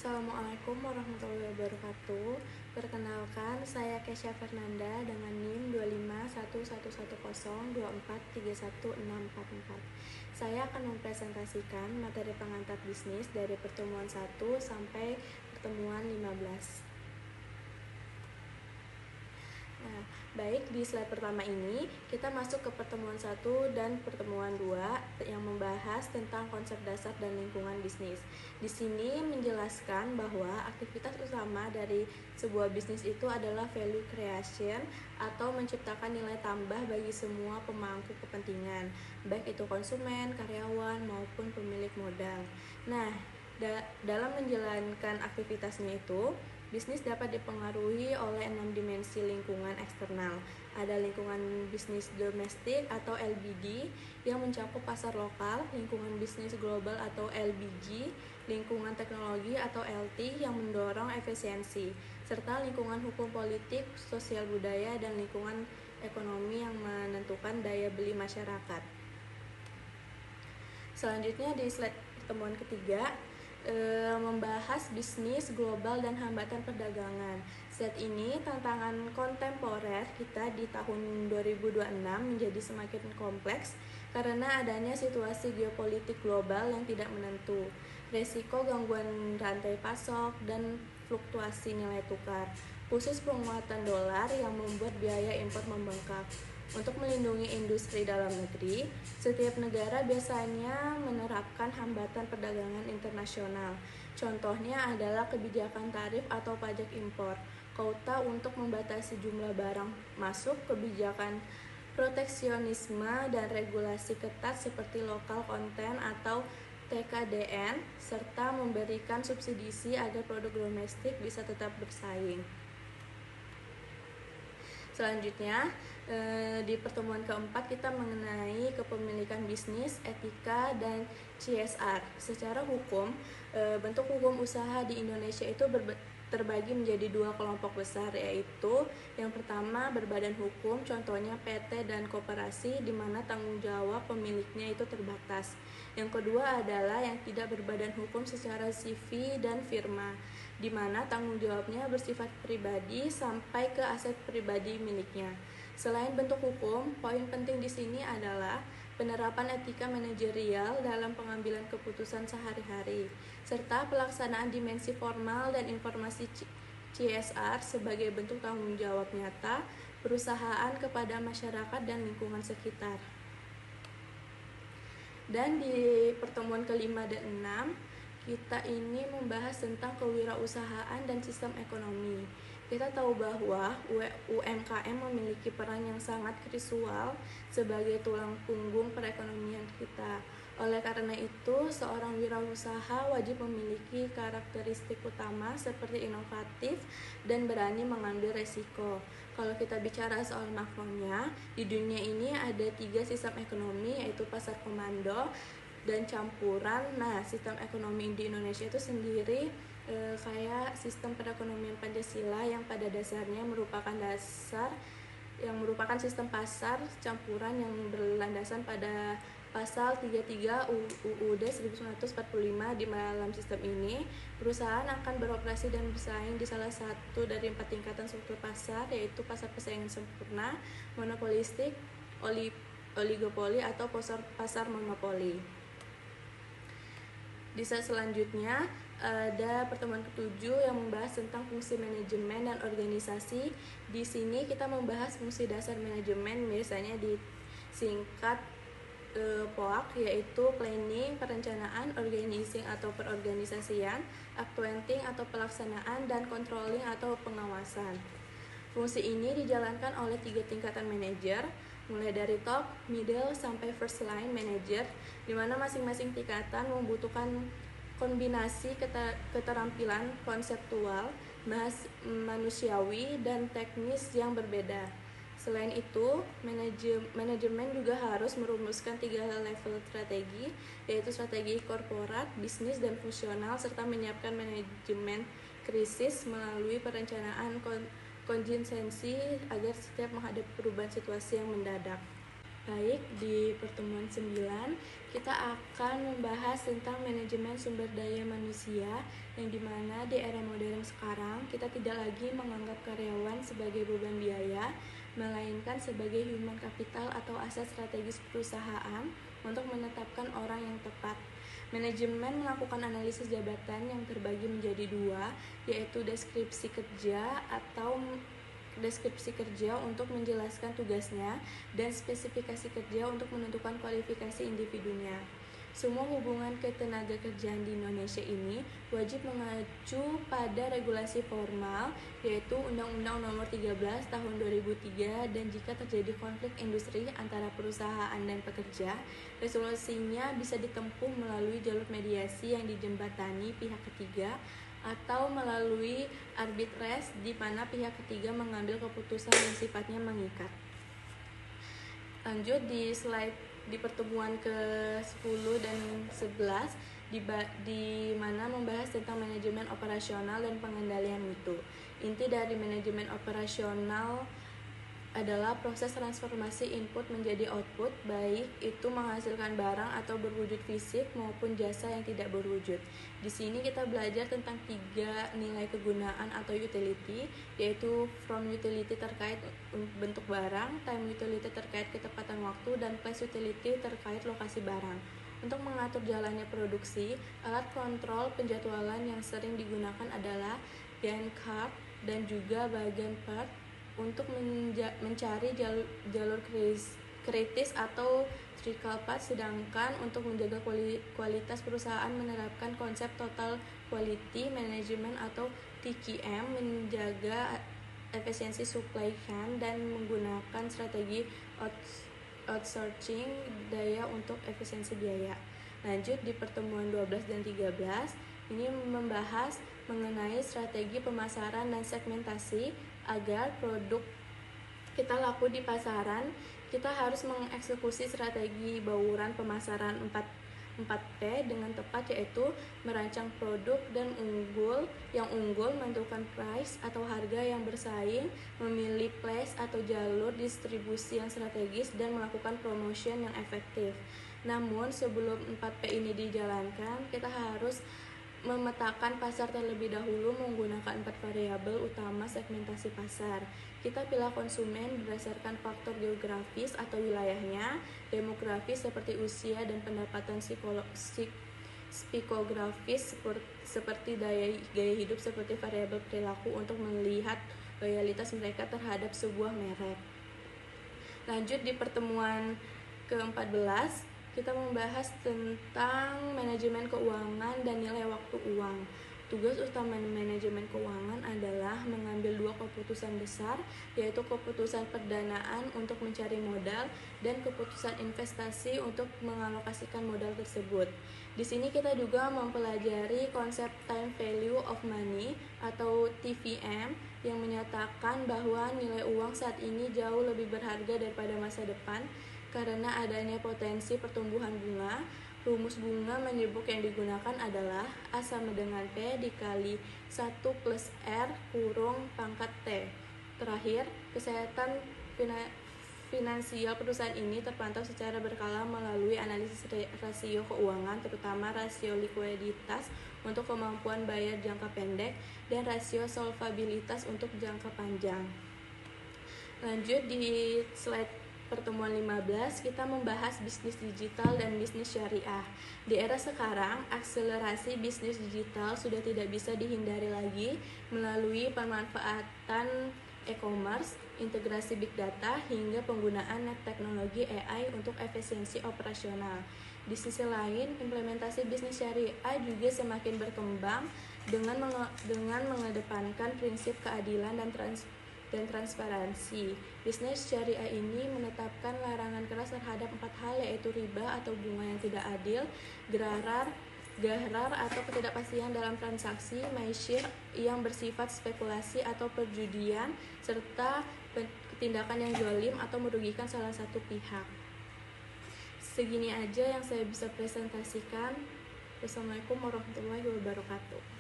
Assalamualaikum warahmatullahi wabarakatuh. Perkenalkan, saya Kesha Fernanda dengan NIM 2511102431644. Saya akan mempresentasikan materi pengantar bisnis dari pertemuan 1 sampai pertemuan 15. Nah, baik, di slide pertama ini kita masuk ke pertemuan 1 dan pertemuan 2 yang membahas tentang konsep dasar dan lingkungan bisnis. Di sini menjelaskan bahwa aktivitas utama dari sebuah bisnis itu adalah value creation atau menciptakan nilai tambah bagi semua pemangku kepentingan, baik itu konsumen, karyawan, maupun pemilik modal. Nah, dalam menjalankan aktivitasnya itu, bisnis dapat dipengaruhi oleh 6 dimensi lingkungan eksternal. Ada lingkungan bisnis domestik atau LBD yang mencakup pasar lokal, lingkungan bisnis global atau LBG, lingkungan teknologi atau LT yang mendorong efisiensi, serta lingkungan hukum politik, sosial budaya, dan lingkungan ekonomi yang menentukan daya beli masyarakat. Selanjutnya di slide pertemuan ketiga, membahas bisnis global dan hambatan perdagangan. Saat ini tantangan kontemporer kita di tahun 2026 menjadi semakin kompleks karena adanya situasi geopolitik global yang tidak menentu, resiko gangguan rantai pasok, dan fluktuasi nilai tukar, khusus penguatan dolar yang membuat biaya impor membengkak. Untuk melindungi industri dalam negeri, setiap negara biasanya menerapkan hambatan perdagangan internasional. Contohnya adalah kebijakan tarif atau pajak impor, quota untuk membatasi jumlah barang masuk, kebijakan proteksionisme, dan regulasi ketat seperti lokal konten atau TKDN, serta memberikan subsidi agar produk domestik bisa tetap bersaing. Selanjutnya, di pertemuan keempat kita mengenai kepemilikan bisnis, etika, dan CSR. Secara hukum, bentuk hukum usaha di Indonesia itu terbagi menjadi 2 kelompok besar, yaitu yang pertama berbadan hukum, contohnya PT dan koperasi, di mana tanggung jawab pemiliknya itu terbatas. Yang kedua adalah yang tidak berbadan hukum secara CV dan firma, di mana tanggung jawabnya bersifat pribadi sampai ke aset pribadi miliknya. Selain bentuk hukum, poin penting di sini adalah penerapan etika manajerial dalam pengambilan keputusan sehari-hari, serta pelaksanaan dimensi formal dan informasi CSR sebagai bentuk tanggung jawab nyata perusahaan kepada masyarakat dan lingkungan sekitar. Dan di pertemuan kelima dan 6, kita ini membahas tentang kewirausahaan dan sistem ekonomi. Kita tahu bahwa UMKM memiliki peran yang sangat krusial sebagai tulang punggung perekonomian kita. Oleh karena itu, seorang wirausaha wajib memiliki karakteristik utama seperti inovatif dan berani mengambil resiko. Kalau kita bicara soal makronya, di dunia ini ada 3 sistem ekonomi, yaitu pasar komando dan campuran. Nah, sistem ekonomi di Indonesia itu sendiri kayak sistem perekonomian Pancasila yang pada dasarnya merupakan sistem pasar campuran yang berlandasan pada pasal 33 UUD 1945. Di dalam sistem ini, perusahaan akan beroperasi dan bersaing di salah satu dari 4 tingkatan struktur pasar, yaitu pasar persaingan sempurna, monopolistik, oligopoli, atau pasar monopoli. Di slide selanjutnya ada pertemuan ke-7 yang membahas tentang fungsi manajemen dan organisasi. Di sini kita membahas fungsi dasar manajemen, biasanya disingkat POAK, yaitu planning, perencanaan, organizing atau perorganisasian, accounting atau pelaksanaan, dan controlling atau pengawasan. Fungsi ini dijalankan oleh 3 tingkatan manajer, mulai dari top, middle, sampai first line manager, di mana masing-masing tingkatan membutuhkan kombinasi keterampilan konseptual, manusiawi, dan teknis yang berbeda. Selain itu, manajemen juga harus merumuskan 3 level strategi, yaitu strategi korporat, bisnis, dan fungsional, serta menyiapkan manajemen krisis melalui perencanaan kontingensi agar setiap menghadapi perubahan situasi yang mendadak. Baik, di pertemuan 9 kita akan membahas tentang manajemen sumber daya manusia, yang dimana di era modern sekarang kita tidak lagi menganggap karyawan sebagai beban biaya, melainkan sebagai human capital atau aset strategis perusahaan untuk menetapkan orang yang tepat. Manajemen melakukan analisis jabatan yang terbagi menjadi dua, yaitu deskripsi kerja untuk menjelaskan tugasnya dan spesifikasi kerja untuk menentukan kualifikasi individunya. Semua hubungan ketenagakerjaan di Indonesia ini wajib mengacu pada regulasi formal, yaitu Undang-Undang Nomor 13 Tahun 2003, dan jika terjadi konflik industri antara perusahaan dan pekerja, resolusinya bisa ditempuh melalui jalur mediasi yang dijembatani pihak ketiga atau melalui arbitrase di mana pihak ketiga mengambil keputusan yang sifatnya mengikat. Lanjut di slide di pertemuan ke-10 dan 11 di mana membahas tentang manajemen operasional dan pengendalian mutu. Inti dari manajemen operasional adalah proses transformasi input menjadi output, baik itu menghasilkan barang atau berwujud fisik maupun jasa yang tidak berwujud. Di sini kita belajar tentang 3 nilai kegunaan atau utility, yaitu from utility terkait bentuk barang, time utility terkait ketepatan waktu, dan place utility terkait lokasi barang. Untuk mengatur jalannya produksi, alat kontrol penjadwalan yang sering digunakan adalah Gantt chart dan juga bagian part untuk mencari jalur kritis atau critical path, sedangkan untuk menjaga kualitas perusahaan menerapkan konsep total quality management atau TQM, menjaga efisiensi supply chain dan menggunakan strategi outsourcing daya untuk efisiensi biaya. Lanjut di pertemuan 12 dan 13 ini membahas mengenai strategi pemasaran dan segmentasi. Agar produk kita laku di pasaran, kita harus mengeksekusi strategi bauran pemasaran 4P dengan tepat, yaitu merancang produk dan yang unggul, menentukan price atau harga yang bersaing, memilih place atau jalur distribusi yang strategis, dan melakukan promotion yang efektif. Namun sebelum 4P ini dijalankan, kita harus memetakan pasar terlebih dahulu menggunakan 4 variabel utama segmentasi pasar. Kita pilih konsumen berdasarkan faktor geografis atau wilayahnya, demografis seperti usia dan pendapatan psikografis seperti gaya hidup seperti variabel perilaku untuk melihat loyalitas mereka terhadap sebuah merek. Lanjut di pertemuan ke-14 kita membahas tentang manajemen keuangan dan nilai waktu uang. Tugas utama manajemen keuangan adalah mengambil 2 keputusan besar, yaitu keputusan perdanaan untuk mencari modal dan keputusan investasi untuk mengalokasikan modal tersebut. Di sini kita juga mempelajari konsep time value of money atau TVM yang menyatakan bahwa nilai uang saat ini jauh lebih berharga daripada masa depan karena adanya potensi pertumbuhan bunga. Rumus bunga menyebut yang digunakan adalah A sama dengan P dikali 1 plus R kurung pangkat T. Terakhir, kesehatan finansial perusahaan ini terpantau secara berkala melalui analisis rasio keuangan, terutama rasio likuiditas untuk kemampuan bayar jangka pendek dan rasio solvabilitas untuk jangka panjang. Lanjut di slide pertemuan 15 kita membahas bisnis digital dan bisnis syariah. Di era sekarang, akselerasi bisnis digital sudah tidak bisa dihindari lagi melalui pemanfaatan e-commerce, integrasi big data, hingga penggunaan teknologi AI untuk efisiensi operasional. Di sisi lain, implementasi bisnis syariah juga semakin berkembang dengan mengedepankan prinsip keadilan dan transparansi. Bisnis syariah ini menetapkan larangan keras terhadap 4 hal, yaitu riba atau bunga yang tidak adil, gharar atau ketidakpastian dalam transaksi, maisir yang bersifat spekulasi atau perjudian, serta tindakan yang zalim atau merugikan salah satu pihak. Segini aja yang saya bisa presentasikan. Wassalamualaikum warahmatullahi wabarakatuh.